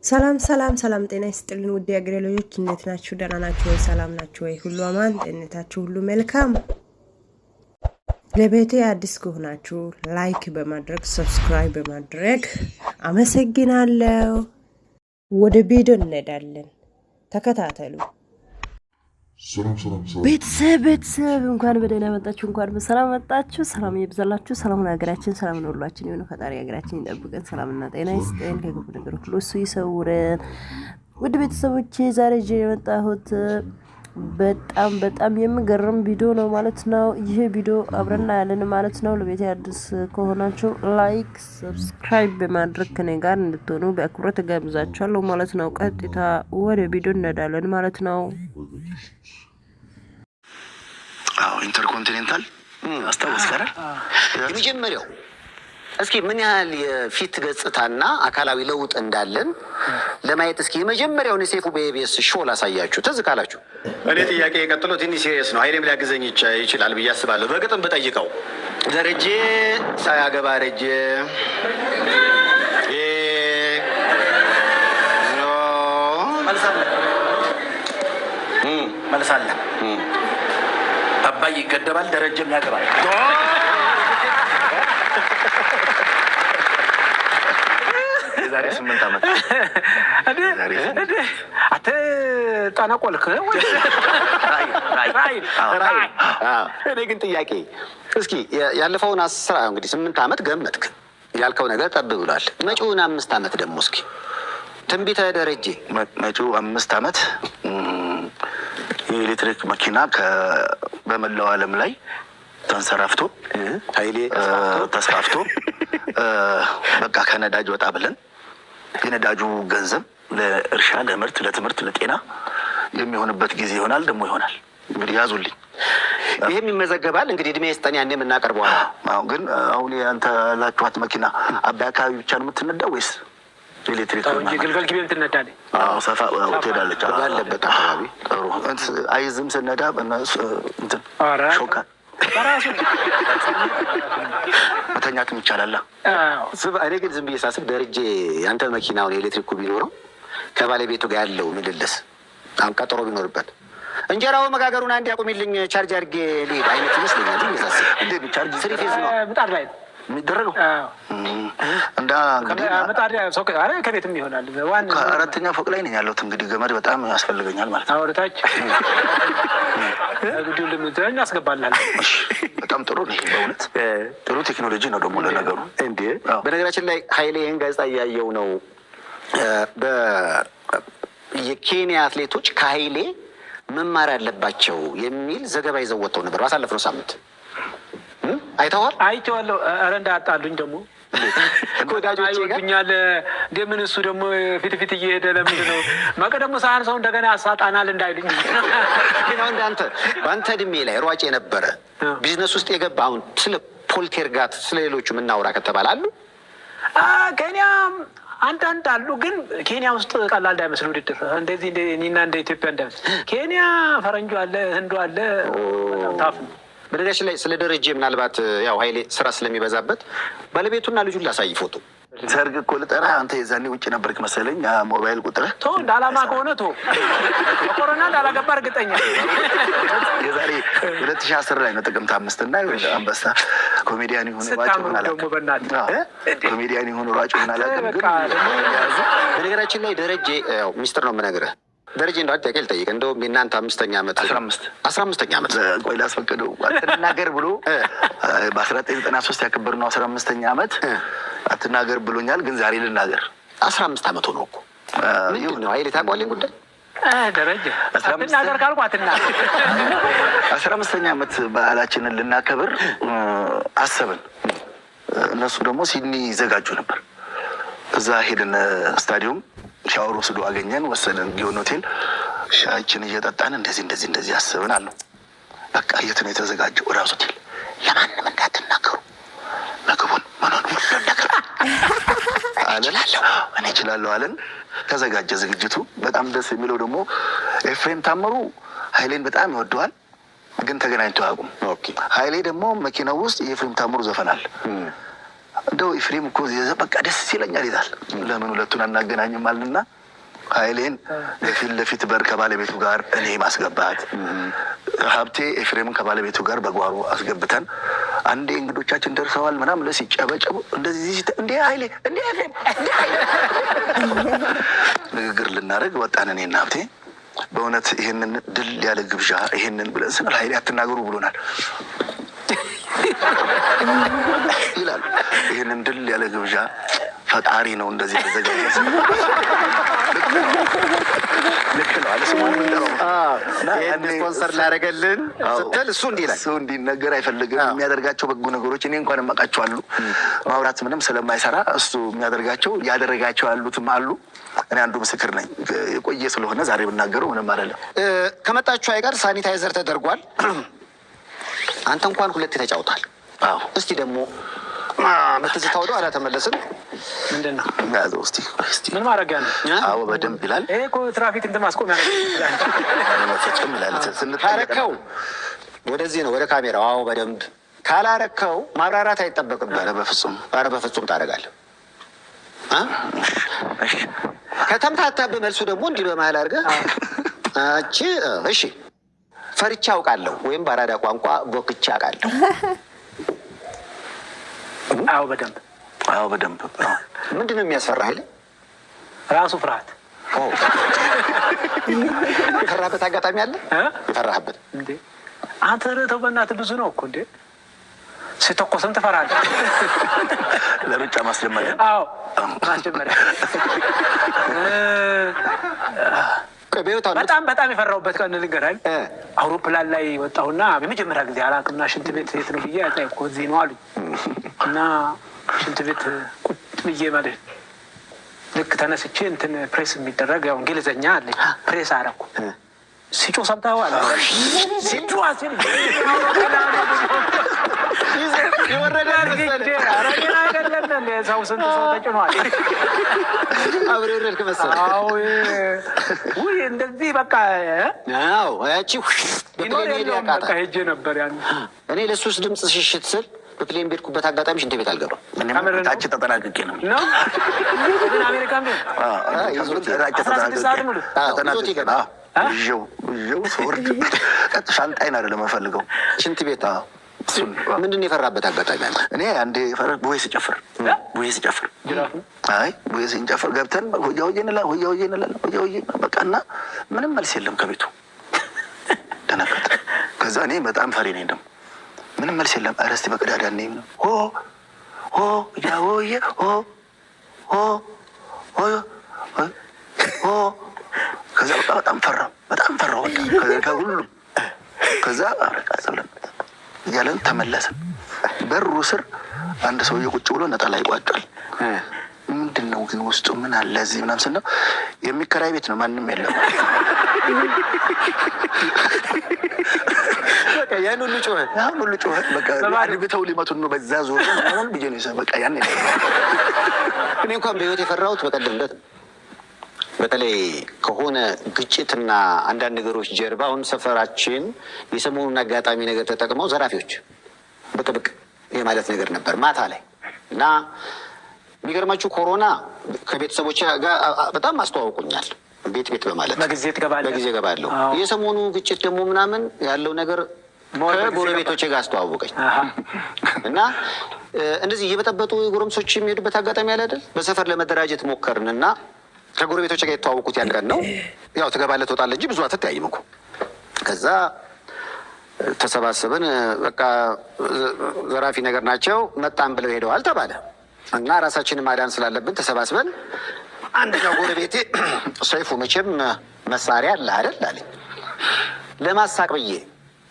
ሰላም ሰላም ሰላም ጤና ይስጥልን ውድ የአገሬ ልጆች እንዴት ናችሁ? ደህና ናችሁ ወይ? ሰላም ናችሁ ወይ? ሁሉ አማን፣ ጤንነታችሁ ሁሉ መልካም። ለቤቴ አዲስ ከሆናችሁ ላይክ በማድረግ ሰብስክራይብ በማድረግ አመሰግናለሁ። ወደ ቪዲዮ እንሄዳለን፣ ተከታተሉ። ቤተሰብ እንኳን በደህና መጣችሁ፣ እንኳን በሰላም መጣችሁ። ሰላም ይብዛላችሁ። ሰላም ለሀገራችን፣ ሰላም ለሁላችን ይሁን። ፈጣሪ ሀገራችን ይጠብቀን፣ ሰላምና ጤና ይስጠን፣ ከክፉ ነገር ሁሉ እሱ ይሰውረን። ውድ ቤተሰቦቼ ዛሬ ይዤ የመጣሁት በጣም የሚገርም ቪዲዮ ነው ማለት ነው። ይሄ ቪዲዮ አብረን ያለን ማለት ነው። ለቤቴ አዲስ ከሆናችሁ ላይክ ሰብስክራይብ በማድረግ ከኔ ጋር እንድትሆኑ በአክብሮት ጋብዛችኋለሁ ማለት ነው። ቀጥታ ወደ ቪዲዮ እንሄዳለን ማለት ነው። ኢንተርኮንቲኔንታል አስታወስክ አይደል? የመጀመሪያው እስኪ ምን ያህል የፊት ገጽታና አካላዊ ለውጥ እንዳለን ለማየት እስኪ የመጀመሪያውን የሴፉ በኢቢኤስ ሾው ላሳያችሁ። ትዝ ካላችሁ እኔ ጥያቄ የቀጥሎ ትንሽ ሲሪየስ ነው። ኃይሌም ሊያግዘኝ ይችላል ብዬ አስባለሁ። በግጥም ብጠይቀው ደረጀ ሳያገባ ረጀ መልሳለ አባይ ይገደባል፣ ደረጀም ያገባል። የዛሬ 8 ዓመት አተ ጣናቆልክ እኔ ግን ጥያቄ እስኪ ያለፈውን 8 ዓመት ገመትክ ያልከው ነገር ጠብ ብሏል። መጪውን 5 ዓመት ደግሞ እስኪ ትንቢተ ደረጀ መጪው 5 ዓመት የኤሌክትሪክ መኪና በመላው ዓለም ላይ ተንሰራፍቶ ኃይሌ ተስፋፍቶ በቃ ከነዳጅ ወጣ ብለን የነዳጁ ገንዘብ ለእርሻ፣ ለምርት፣ ለትምህርት፣ ለጤና የሚሆንበት ጊዜ ይሆናል። ደግሞ ይሆናል እንግዲህ ያዙልኝ። ይሄም ይመዘገባል እንግዲህ እድሜ ይስጠን ያኔ የምናቀርበዋል። ግን አሁን አንተ ላችኋት መኪና አባይ አካባቢ ብቻ ነው የምትነዳው ወይስ ኤሌክትሪክ እንጂ ግልገል ግቤም ትነዳለች? ሰፋ ትሄዳለች ያለበት አካባቢ ጥሩ አይዝም ስነዳ በእነሱ እንትን ሾካ በራሱ መተኛትም ይቻላል። እኔ ግን ዝም ብዬ ሳስብ ደረጀ ያንተ መኪናውን የኤሌክትሪኩ ቢኖረው ከባለቤቱ ጋር ያለው ምልልስ አሁን ቀጠሮ ቢኖርበት እንጀራው መጋገሩን አንድ ያቆሚልኝ ቻርጅ አድርጌ ልሄድ አይነት ይመስለኛል። ዝም ብዬ ሳስብ እንዴ ቻርጅ ስሪ ፌዝ ነው ምጣድ ላይ የሚደረገው እንዳ እንግዲህ ምጣድ ሶክ አረ ከቤትም ይሆናል። ዋን አራተኛ ፎቅ ላይ ነኝ ያለሁት። እንግዲህ ገመድ በጣም ያስፈልገኛል ማለት ነው። አውርታች ጉዲው ለምትረኛ አስገባላል። በጣም ጥሩ ነው። በእውነት ጥሩ ቴክኖሎጂ ነው ደግሞ ለነገሩ። እንዴ በነገራችን ላይ ኃይሌ ይሄን ጋዜጣ እያየው ነው። የኬንያ አትሌቶች ከኃይሌ መማር ያለባቸው የሚል ዘገባ ይዘው ወጥተው ነበር ባሳለፍነው ሳምንት። አይተዋል? አይተዋለሁ። ኧረ እንዳጣሉኝ ደግሞ ወዳጆቼ ጋር እንደምን እሱ ደግሞ ፊት እየሄደ ለምንድን ነው ማቀደሙ ሳህን ሰው እንደገና ያሳጣናል እንዳይሉኝ። ግን አሁን በአንተ እድሜ ላይ ሯጭ የነበረ ቢዝነስ ውስጥ የገባ አሁን ስለ ፖልቴርጋት ስለ ሌሎቹ የምናወራ ከተባላሉ ኬንያ አንዳንድ አሉ። ግን ኬንያ ውስጥ ቀላል እንዳይመስል ውድድር እንደዚህ እኔና እንደ ኢትዮጵያ እንዳይመስል ኬንያ ፈረንጁ አለ፣ ህንዱ አለ። ታፍ በነገራችን ላይ ስለ ደረጀ ምናልባት ያው ኃይሌ ስራ ስለሚበዛበት ባለቤቱና ልጁን ላሳይ ፎቶ። ሰርግ እኮ ልጠራህ አንተ የዛኔ ውጭ ነበርክ መሰለኝ። ሞባይል ቁጥርህ ቶ እንዳላማ ከሆነ ቶ ኮሮና እንዳላገባ እርግጠኛ። የዛሬ 2010 ላይ ነው ጥቅምት 5 እና አንበሳ ኮሜዲያን ይሁን ሯጭ ሆነ አላውቅም። ኮሜዲያን ይሁን ሯጭ ሆነ አላውቅም። ግን በነገራችን ላይ ደረጀ ያው ሚስጥር ነው የምነግርህ። ደረጀ እንደው አጥያቄ ልጠይቅ። እንደውም የእናንተ 5ኛ ዓመት 15ኛ ዓመት ቆይ ላስፈቅደው አትናገር ብሎ በ1993 ያከበርነው 15ኛ ዓመት አትናገር ብሎኛል። ግን ዛሬ ልናገር 15 ዓመት ሆኖ እኮ ምንድን ነው ኃይሌ ታውቀዋለህ ጉዳይ ደረጀ አትናገር ካልኩ አትናገር 15ኛ ዓመት በዓላችንን ልናከብር አሰብን። እነሱ ደግሞ ሲድኒ ይዘጋጁ ነበር። እዛ ሄድን ስታዲየም ሻወር ወስዶ አገኘን፣ ወሰደን ጊዮን ሆቴል ሻይችን እየጠጣን እንደዚህ አስበን አለው። በቃ የት ነው የተዘጋጀው? ራስ ሆቴል። ለማንም እንዳትናገሩ ምግቡን ምኑን ሁሉን ነገር አለን። እኔ እችላለሁ አለን። ተዘጋጀ ዝግጅቱ። በጣም ደስ የሚለው ደግሞ ኤፍሬም ታምሩ ኃይሌን በጣም ይወደዋል፣ ግን ተገናኝተው አያውቁም። ኃይሌ ደግሞ መኪናው ውስጥ የኤፍሬም ታምሩ ዘፈን አለ። እንደው ኤፍሬም እኮ በቃ ደስ ይለኛል ይላል። ለምን ሁለቱን አናገናኝም አልና ኃይሌን በፊት ለፊት በር ከባለቤቱ ጋር እኔ ማስገባት፣ ሀብቴ ኤፍሬምን ከባለቤቱ ጋር በጓሮ አስገብተን አንዴ እንግዶቻችን ደርሰዋል ምናምን ሲጨበጨቡ እንደዚህ እንዴ ኃይሌ እንዴ ኤፍሬም እንዴ ኃይሌ ንግግር ልናደርግ ወጣን እኔና ሀብቴ። በእውነት ይህንን ድል ያለ ግብዣ ይህንን ብለን ስንል ኃይሌ አትናገሩ ብሎናል ይላል። ይህንን ድል ያለ ግብዣ ፈጣሪ ነው እንደዚህ ተዘጋጀ። ልክ ነው አለ ስሙ ስፖንሰር ላደረገልን ስትል እሱ እንዲህ ይላል። እሱ እንዲነገር አይፈልግም። የሚያደርጋቸው በጎ ነገሮች እኔ እንኳን የማውቃቸው አሉ። ማውራት ምንም ስለማይሰራ እሱ የሚያደርጋቸው ያደረጋቸው ያሉትም አሉ። እኔ አንዱ ምስክር ነኝ። የቆየ ስለሆነ ዛሬ ብናገረው ምንም አይደለም። ከመጣችሁ አይቀር ሳኒታይዘር ተደርጓል። አንተ እንኳን ሁለት ተጫውታል። አዎ እስቲ ደግሞ መተዝታ ወደ ኋላ ተመለስን። ምንድን ነው ያዘው? እስቲ ምን ማድረጊያ ነው? አዎ በደንብ ይላል። ይሄ እኮ ትራፊክ እንትን ማስቆሚያ ነው ይላል። ካረከው ወደዚህ ነው ወደ ካሜራው። አዎ በደንብ ካላረከው ማብራራት አይጠበቅብህ። ኧረ በፍጹም ኧረ በፍጹም ታደርጋለህ። ከተምታታብህ መልሱ ደግሞ እንዲህ በመሀል አድርገህ እሺ ፈርቻ አውቃለሁ ወይም በአራዳ ቋንቋ ቦክቻ አውቃለሁ። አዎ በደንብ አዎ በደንብ። ምንድን ነው የሚያስፈራህ? ራሱ ፍርሃት። የፈራህበት አጋጣሚ አለ? የፈራህበት እንዴ? አንተ ተው በእናትህ ብዙ ነው እኮ እንዴ። ስተኮስም ትፈራለህ። ለሩጫ ማስጀመሪያ። አዎ ማስጀመሪያ። በጣም የፈራሁበት ቀን ልንገርህ። አውሮፕላን ላይ ወጣሁና በመጀመሪያ ጊዜ አላውቅምና ሽንት ቤት የት ነው ብዬ እኮ እዚህ ነው አሉኝ እና ሽንት ቤት ቁጭ ብዬ ማለት ልክ ተነስቼ እንትን ፕሬስ የሚደረግ ያው እንግሊዘኛ አለ ፕሬስ አደረኩ። ሲጮህ ሰምተኸዋል? ሲጮህ አሲል ይወረዳል። አረጋና አይደለም ሰው ስንት ሰው ተጭኗል። አብረረልክ መሰለህ? አዎ ውይ እንደዚህ በቃ አዎ ያቺ በፕሌን ያቃታ ሄጄ ነበር ያን እኔ ለሱስ ድምጽ ሽሽት ስል በፕሌን ቤድኩበት አጋጣሚ ሽንት ቤት አልገባም። ታች ተጠናቅቄ ነው ነው ግን አሜሪካን ቤት ይዞት ይገባ ይዤው ስወርድ ቀጥ ሻንጣዬን አይደለም የምፈልገው ሽንት ቤት። ምንድን ነው የፈራበት አጋጣሚ አለ? እኔ አንዴ ቡሄ ስጨፍር ቡሄ ስንጨፍር ገብተን ሆያ ሆዬ እንላለን በቃ እና ምንም መልስ የለም ከቤቱ ደነገጠ። ከዛ እኔ በጣም ፈሪ ነኝ ደግሞ ምንም መልስ የለም። ኧረ እስኪ በቀዳዳ ነኝ ያሆዬ ከዛ በቃ በጣም ፈራሁ በቃ ከሁሉ። ከዛ እያለን ተመለስን። በሩ ስር አንድ ሰውዬ ቁጭ ብሎ ነጠላ ይቋጫል። ምንድን ነው ግን ውስጡ ምን አለ እዚህ ምናምን ስንለው የሚከራይ ቤት ነው ማንም የለም። ያን ሁሉ ጮኸ በቃ አድብተው ሊመቱን ነው በዛ ዞር ምናምን ብዬ ነው በቃ ያን እኔ እንኳን በህይወት የፈራሁት በቀደም ዕለት በተለይ ከሆነ ግጭትና አንዳንድ ነገሮች ጀርባ አሁን ሰፈራችን የሰሞኑን አጋጣሚ ነገር ተጠቅመው ዘራፊዎች በጥብቅ የማለት ነገር ነበር ማታ ላይ እና የሚገርማችሁ ኮሮና ከቤተሰቦች ጋር በጣም አስተዋውቁኛል። ቤት በማለት በጊዜ እገባለሁ። የሰሞኑ ግጭት ደግሞ ምናምን ያለው ነገር ከጎረቤቶቼ ጋር አስተዋወቀኝ እና እንደዚህ እየበጠበጡ ጎረምሶች የሚሄዱበት አጋጣሚ አለ አይደል? በሰፈር ለመደራጀት ሞከርን እና ከጎረቤቶች ጋር የተዋወቁት ያን ቀን ነው። ያው ትገባለህ ትወጣለህ እንጂ ብዙ አትተያይም እኮ። ከዛ ተሰባሰብን። በቃ ዘራፊ ነገር ናቸው መጣን ብለው ሄደዋል ተባለ እና ራሳችንን ማዳን ስላለብን ተሰባስበን አንደኛው ጎረቤቴ ሰይፉ መቼም መሳሪያ አለ አይደል አለኝ። ለማሳቅ ብዬ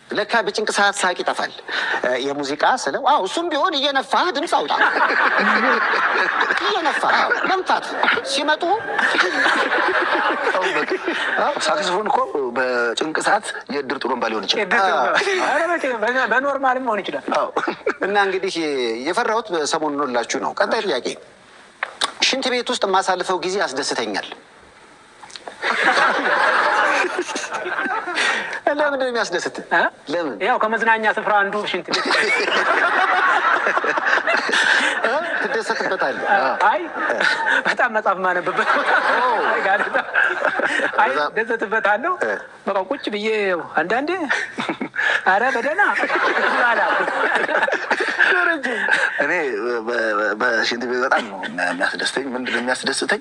ለካ በጭንቅ ሰዓት ሳቅ ይጠፋል። የሙዚቃ ስለው አዎ እሱም ቢሆን እየነፋህ ድምፅ አውጣ እየነፋህ መንፋት ሲመጡ ሳክስፎን እኮ በጭንቅ ሰዓት የእድር ጥሩምባ ሊሆን ይችላል። በኖርማልም መሆን ይችላል። እና እንግዲህ የፈራሁት ሰሞኑን ላችሁ ነው። ቀጣይ ጥያቄ ሽንት ቤት ውስጥ የማሳልፈው ጊዜ ያስደስተኛል። ለምን ነው የሚያስደስት? ለምን? ያው ከመዝናኛ ስፍራ አንዱ ሽንት ቤት ትደሰትበታለህ? አይ በጣም መጽሐፍ ማነብበት አይ ደዘትበታለሁ በቃ ቁጭ ብዬ አንዳንዴ አረ በደህና እኔ በሽንት ቤት በጣም ነው የሚያስደስተኝ። ምንድን ነው የሚያስደስተኝ?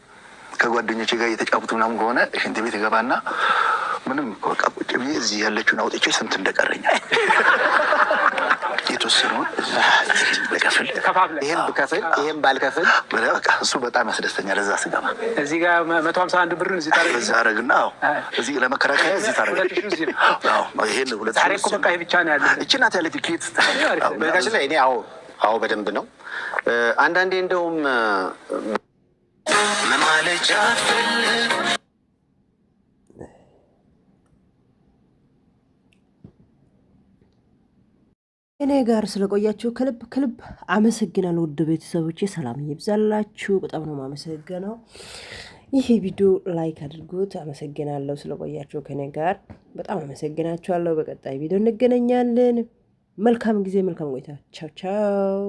ከጓደኞቼ ጋር እየተጫወቱ ምናምን ከሆነ ሽንት ቤት ይገባና ምንም በቃ ቁጭ ብዬ እዚህ ያለችውን አውጥቼ ስንት እንደቀረኛል የተወሰነውን በከፍል ይሄን ብከፍል ይሄን ባልከፍል በቃ እሱ በጣም ያስደስተኛል። እዛ ስገባ እዚህ ጋር 151 ብርን እዚህ ታረግ እዛ አረግና እዚህ ለመከራከያ እዚህ ታረግ ይሄን ሁለት ዛሬ እኮ በቃ ይሄ ብቻ ነው ያለው። እቺ ናት ያለ ቲኬት በነገራችን ላይ እኔ አዎ በደንብ ነው። አንዳንዴ እንደውም ለማለጃ እኔ ጋር ስለቆያችሁ ከልብ አመሰግናለሁ። ውድ ቤተሰቦቼ ሰላም ይብዛላችሁ። በጣም ነው የማመሰግነው። ይሄ ቪዲዮ ላይክ አድርጉት። አመሰግናለሁ ስለቆያችሁ ከኔ ጋር በጣም አመሰግናችኋለሁ። በቀጣይ ቪዲዮ እንገናኛለን። መልካም ጊዜ፣ መልካም ቆይታ። ቻው ቻው።